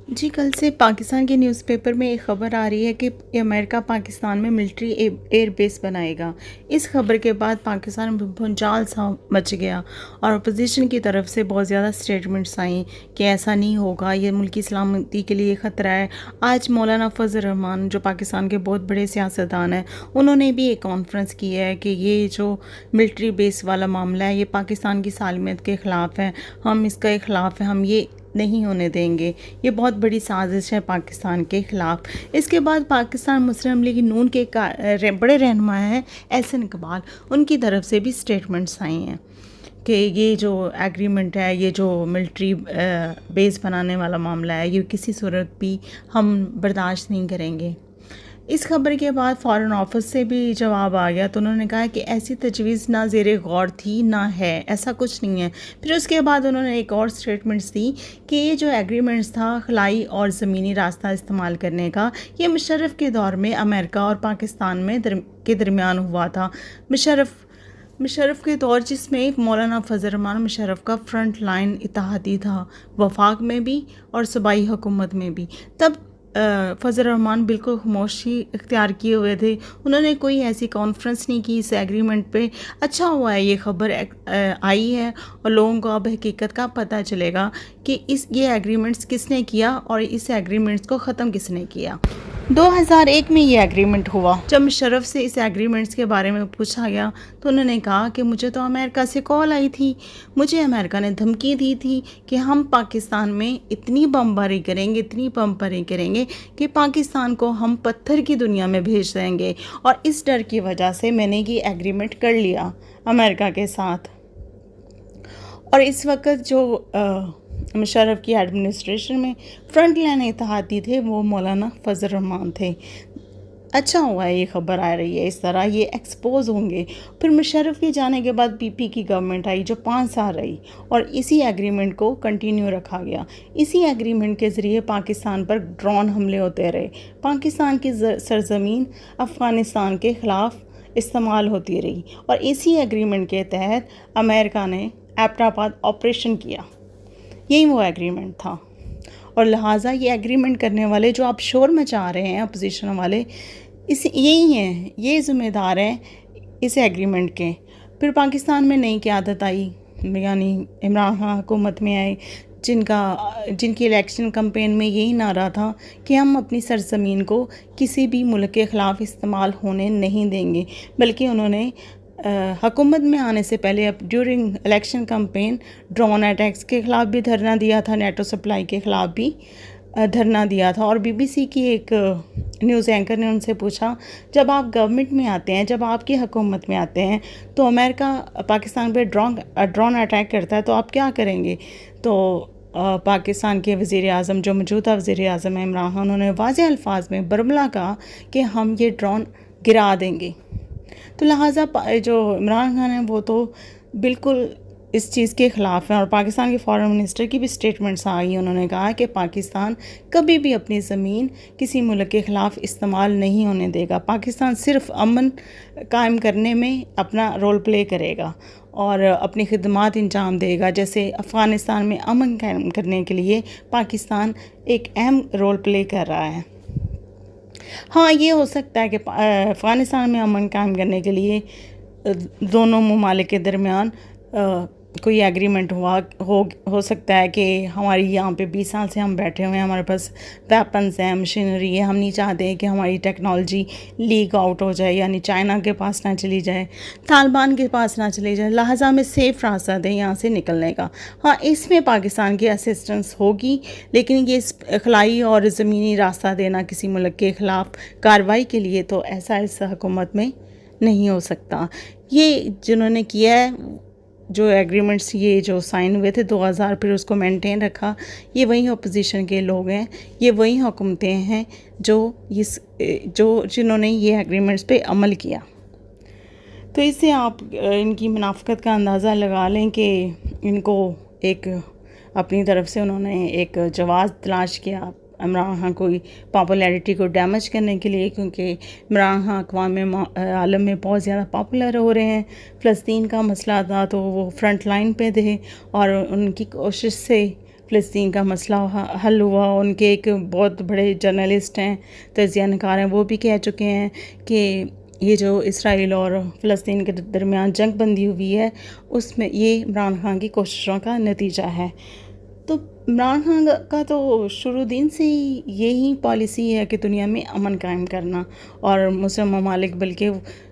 جی، کل سے پاکستان کے نیوز پیپر میں ایک خبر آ رہی ہے کہ امریکہ پاکستان میں ملٹری ایئر بیس بنائے گا۔ اس خبر کے بعد پاکستان میں بھونچال سا مچ گیا اور اپوزیشن کی طرف سے بہت زیادہ سٹیٹمنٹس آئیں کہ ایسا نہیں ہوگا، یہ ملکی سلامتی کے لیے خطرہ ہے۔ آج مولانا فضل الرحمان جو پاکستان کے بہت بڑے سیاستدان ہیں، انہوں نے بھی ایک کانفرنس کی ہے کہ یہ جو ملٹری بیس والا معاملہ ہے یہ پاکستان کی سالمیت کے خلاف ہے، ہم اس کے خلاف ہیں، ہم یہ نہیں ہونے دیں گے، یہ بہت بڑی سازش ہے پاکستان کے خلاف۔ اس کے بعد پاکستان مسلم لیگ نون کے بڑے رہنما ہیں احسن اقبال، ان کی طرف سے بھی سٹیٹمنٹس آئی ہیں کہ یہ جو ایگریمنٹ ہے، یہ جو ملٹری بیس بنانے والا معاملہ ہے، یہ کسی صورت بھی ہم برداشت نہیں کریں گے۔ اس خبر کے بعد فارن آفس سے بھی جواب آ گیا تو انہوں نے کہا کہ ایسی تجویز نہ زیر غور تھی نہ ہے، ایسا کچھ نہیں ہے۔ پھر اس کے بعد انہوں نے ایک اور سٹیٹمنٹس دی کہ یہ جو ایگریمنٹس تھا خلائی اور زمینی راستہ استعمال کرنے کا، یہ کے دور میں امریکہ اور پاکستان کے درمیان ہوا تھا۔ مشرف کے دور جس میں مولانا فضل الرحمان مشرف کا فرنٹ لائن اتحادی تھا، وفاق میں بھی اور صوبائی حکومت میں بھی، تب فضل الرحمان بالکل خاموشی اختیار کیے ہوئے تھے، انہوں نے کوئی ایسی کانفرنس نہیں کی اس ایگریمنٹ پہ۔ اچھا ہوا ہے یہ خبر آئی ہے اور لوگوں کو اب حقیقت کا پتہ چلے گا کہ یہ ایگریمنٹس کس نے کیا اور اس ایگریمنٹس کو ختم کس نے کیا۔ 2001 میں یہ ایگریمنٹ ہوا۔ جب مشرف سے اس ایگریمنٹس کے بارے میں پوچھا گیا تو انہوں نے کہا کہ مجھے تو امریکہ سے کال آئی تھی، مجھے امریکہ نے دھمکی دی تھی کہ ہم پاکستان میں اتنی بمباری کریں گے کہ پاکستان کو ہم پتھر کی دنیا میں بھیج دیں گے، اور اس ڈر کی وجہ سے میں نے یہ ایگریمنٹ کر لیا امریکہ کے ساتھ۔ اور اس وقت جو مشرف کی ایڈمنسٹریشن میں فرنٹ لائن اتحادی تھے وہ مولانا فضل الرحمان تھے۔ اچھا ہوا ہے یہ خبر آ رہی ہے، اس طرح یہ ایکسپوز ہوں گے۔ پھر مشرف کے جانے کے بعد پی پی کی گورنمنٹ آئی جو 5 سال رہی اور اسی ایگریمنٹ کو کنٹینیو رکھا گیا۔ اسی ایگریمنٹ کے ذریعے پاکستان پر ڈرون حملے ہوتے رہے، پاکستان کی سرزمین افغانستان کے خلاف استعمال ہوتی رہی، اور اسی ایگریمنٹ کے تحت امریکہ نے ایبٹ آباد آپریشن کیا۔ یہی وہ ایگریمنٹ تھا، اور لہٰذا یہ ایگریمنٹ کرنے والے جو آپ شور مچا رہے ہیں اپوزیشن والے، یہی ہیں، یہ ذمہ دار ہیں اس ایگریمنٹ کے۔ پھر پاکستان میں نئی قیادت آئی، یعنی عمران خان حکومت میں آئے، جن کی الیکشن کمپین میں یہی نعرہ تھا کہ ہم اپنی سرزمین کو کسی بھی ملک کے خلاف استعمال ہونے نہیں دیں گے، بلکہ انہوں نے حکومت میں آنے سے پہلے during election campaign drone attacks کے خلاف بھی دھرنا دیا تھا، نیٹو سپلائی کے خلاف بھی دھرنا دیا تھا۔ اور بی بی سی کی ایک نیوز اینکر نے ان سے پوچھا، جب آپ گورنمنٹ میں آتے ہیں، جب آپ کی حکومت میں آتے ہیں تو امریکہ پاکستان پہ ڈرون اٹیک کرتا ہے تو آپ کیا کریں گے؟ تو پاکستان کے وزیر اعظم جو موجودہ وزیر اعظم ہیں عمران خان، انہوں نے واضح الفاظ میں برملا کہا کہ ہم یہ ڈرون گرا دیں گے۔ تو لہٰذا جو عمران خان ہیں وہ تو بالکل اس چیز کے خلاف ہیں، اور پاکستان کے فارن منسٹر کی بھی سٹیٹمنٹس آئی، انہوں نے کہا کہ پاکستان کبھی بھی اپنی زمین کسی ملک کے خلاف استعمال نہیں ہونے دے گا، پاکستان صرف امن قائم کرنے میں اپنا رول پلے کرے گا اور اپنی خدمات انجام دے گا، جیسے افغانستان میں امن قائم کرنے کے لیے پاکستان ایک اہم رول پلے کر رہا ہے۔ ہاں، یہ ہو سکتا ہے کہ افغانستان میں امن قائم کرنے کے لیے دونوں ممالک کے درمیان کوئی ایگریمنٹ ہو سکتا ہے کہ ہماری یہاں پہ 20 سال سے ہم بیٹھے ہوئے ہیں، ہمارے پاس ویپنز ہیں، مشینری ہے، ہم نہیں چاہتے کہ ہماری ٹیکنالوجی لیک آؤٹ ہو جائے، یعنی چائنا کے پاس نہ چلی جائے، طالبان کے پاس نہ چلی جائے، لہٰذا ہمیں سیف راستہ دیں یہاں سے نکلنے کا۔ ہاں، اس میں پاکستان کی اسسٹنس ہوگی، لیکن یہ خلائی اور زمینی راستہ دینا کسی ملک کے خلاف کارروائی کے لیے تو ایسا اس حکومت میں نہیں ہو سکتا۔ یہ جنہوں نے کیا ہے، جو ایگریمنٹس یہ جو سائن ہوئے تھے 2000، پھر اس کو مینٹین رکھا، یہ وہی اپوزیشن کے لوگ ہیں، یہ وہی حکومتیں ہیں جو جنہوں نے یہ ایگریمنٹس پہ عمل کیا۔ تو اس سے آپ ان کی منافقت کا اندازہ لگا لیں کہ ان کو ایک اپنی طرف سے انہوں نے ایک جواز تلاش کیا عمران خان کو پاپولیرٹی کو ڈیمیج کرنے کے لیے، کیونکہ عمران خان اقوام عالم میں بہت زیادہ پاپولر ہو رہے ہیں۔ فلسطین کا مسئلہ تھا تو وہ فرنٹ لائن پہ تھے، اور ان کی کوشش سے فلسطین کا مسئلہ حل ہوا. ان کے ایک بہت بڑے جرنلسٹ ہیں, تجزیہ نگار ہیں, وہ بھی کہہ چکے ہیں کہ یہ جو اسرائیل اور فلسطین کے درمیان جنگ بندی ہوئی ہے اس میں یہ عمران خان کی کوششوں کا نتیجہ ہے. تو عمران خان کا تو شروع دن سے ہی یہی پالیسی ہے کہ دنیا میں امن قائم کرنا, اور مسلم ممالک بلکہ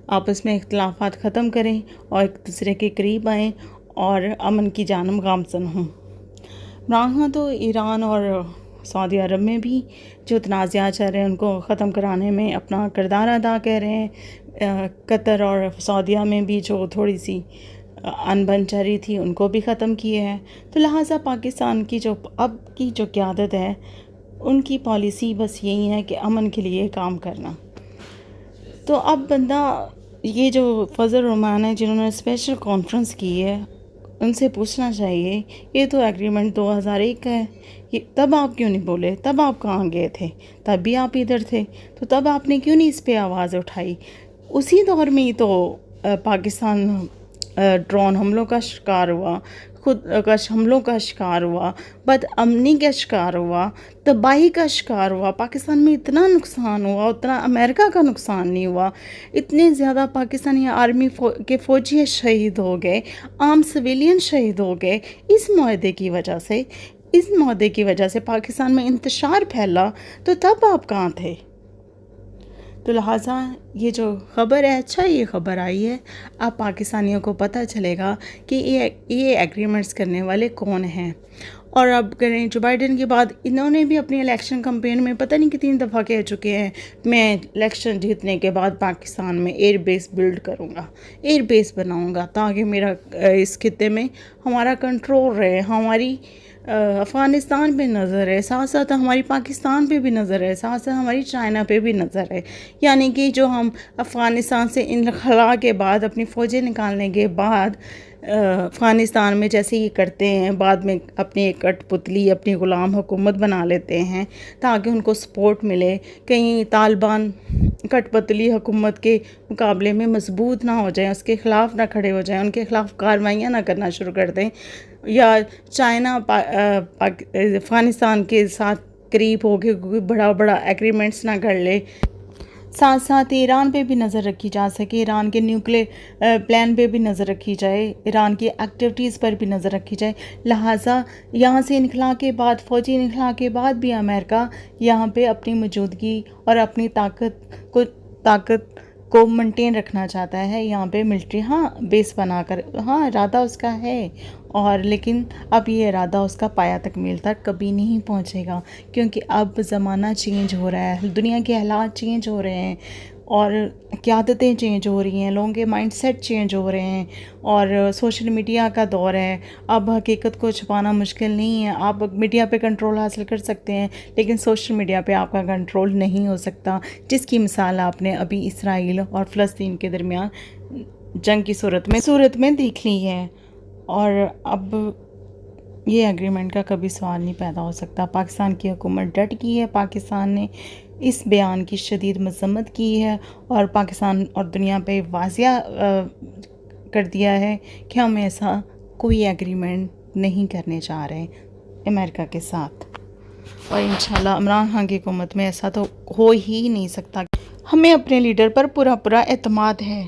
آپس میں اختلافات ختم کریں اور ایک دوسرے کے قریب آئیں اور امن کی جانب گامزن ہوں. عمران خان تو ایران اور سعودی عرب میں بھی جو تنازعات چل رہے ہیں ان کو ختم کرانے میں اپنا کردار ادا کر رہے ہیں. قطر اور سعودیہ میں بھی جو تھوڑی سی انبن چل رہی تھی ان کو بھی ختم کیے ہیں. تو لہٰذا پاکستان کی جو اب کی جو قیادت ہے ان کی پالیسی بس یہی ہے کہ امن کے لیے کام کرنا. تو اب بندہ یہ جو فضل الرحمان ہے جنہوں نے اسپیشل کانفرنس کی ہے ان سے پوچھنا چاہیے, یہ تو ایگریمنٹ 2001 کا ہے, یہ تب آپ کیوں نہیں بولے؟ تب آپ کہاں گئے تھے؟ تب بھی آپ ادھر تھے, تو تب آپ نے کیوں نہیں اس پہ آواز اٹھائی؟ اسی دور میں ہی تو پاکستان ڈرون حملوں کا شکار ہوا, خود کش حملوں کا شکار ہوا, بد امنی کا شکار ہوا, تباہی کا شکار ہوا. پاکستان میں اتنا نقصان ہوا اتنا امریکہ کا نقصان نہیں ہوا. اتنے زیادہ پاکستانی آرمی کے فوجی شہید ہو گئے, عام سویلین شہید ہو گئے اس معاہدے کی وجہ سے. اس معاہدے کی وجہ سے پاکستان میں انتشار پھیلا, تو تب آپ کہاں تھے؟ تو لہٰذا یہ جو خبر ہے, اچھا یہ خبر آئی ہے, اب پاکستانیوں کو پتہ چلے گا کہ یہ ایگریمنٹس کرنے والے کون ہیں. اور اب کریں جو بائیڈن کے بعد انہوں نے بھی اپنی الیکشن کمپین میں پتہ نہیں کتنی دفعہ کہہ چکے ہیں میں الیکشن جیتنے کے بعد پاکستان میں ایئر بیس بلڈ کروں گا, ایئر بیس بناؤں گا تاکہ میرا اس خطے میں ہمارا کنٹرول رہے, ہماری افغانستان پہ نظر ہے, ساتھ ساتھ ہماری پاکستان پہ بھی نظر ہے, ساتھ ساتھ ہماری چائنا پہ بھی نظر ہے. یعنی کہ جو ہم افغانستان سے انخلا کے بعد اپنی فوجیں نکالنے کے بعد افغانستان میں جیسے یہ کرتے ہیں, بعد میں اپنی ایک کٹ پتلی اپنی غلام حکومت بنا لیتے ہیں تاکہ ان کو سپورٹ ملے, کہیں طالبان کٹ پتلی حکومت کے مقابلے میں مضبوط نہ ہو جائیں, اس کے خلاف نہ کھڑے ہو جائیں, ان کے خلاف کارروائیاں نہ کرنا شروع کر دیں, یا چائنا افغانستان کے ساتھ قریب ہو کے کوئی بڑا ایگریمنٹس نہ کر لے. ساتھ ساتھ ایران پہ بھی نظر رکھی جا سکے, ایران کے نیوکلیئر پلان پہ بھی نظر رکھی جائے, ایران کی ایکٹیویٹیز پر بھی نظر رکھی جائے. لہٰذا یہاں سے انخلا کے بعد, فوجی انخلا کے بعد بھی امریکہ یہاں پہ اپنی موجودگی اور اپنی طاقت کو مینٹین رکھنا چاہتا ہے. یہاں پہ ملٹری بیس بنا کر, ارادہ اس کا ہے, اور لیکن اب یہ ارادہ اس کا پایہ تکمیل تک کبھی نہیں پہنچے گا, کیونکہ اب زمانہ چینج ہو رہا ہے, دنیا کے حالات چینج ہو رہے ہیں, اور قیادتیں چینج ہو رہی ہیں, لوگوں کے مائنڈ سیٹ چینج ہو رہے ہیں, اور سوشل میڈیا کا دور ہے. اب حقیقت کو چھپانا مشکل نہیں ہے, آپ میڈیا پہ کنٹرول حاصل کر سکتے ہیں لیکن سوشل میڈیا پہ آپ کا کنٹرول نہیں ہو سکتا, جس کی مثال آپ نے ابھی اسرائیل اور فلسطین کے درمیان جنگ کی صورت میں دیکھ لی ہے. اور اب یہ ایگریمنٹ کا کبھی سوال نہیں پیدا ہو سکتا. پاکستان کی حکومت ڈٹ کی ہے, پاکستان نے اس بیان کی شدید مذمت کی ہے اور پاکستان اور دنیا پہ واضح کر دیا ہے کہ ہم ایسا کوئی ایگریمنٹ نہیں کرنے جا رہے امریکہ کے ساتھ, اور انشاءاللہ عمران خان کی حکومت میں ایسا تو ہو ہی نہیں سکتا. ہمیں اپنے لیڈر پر پورا اعتماد ہے.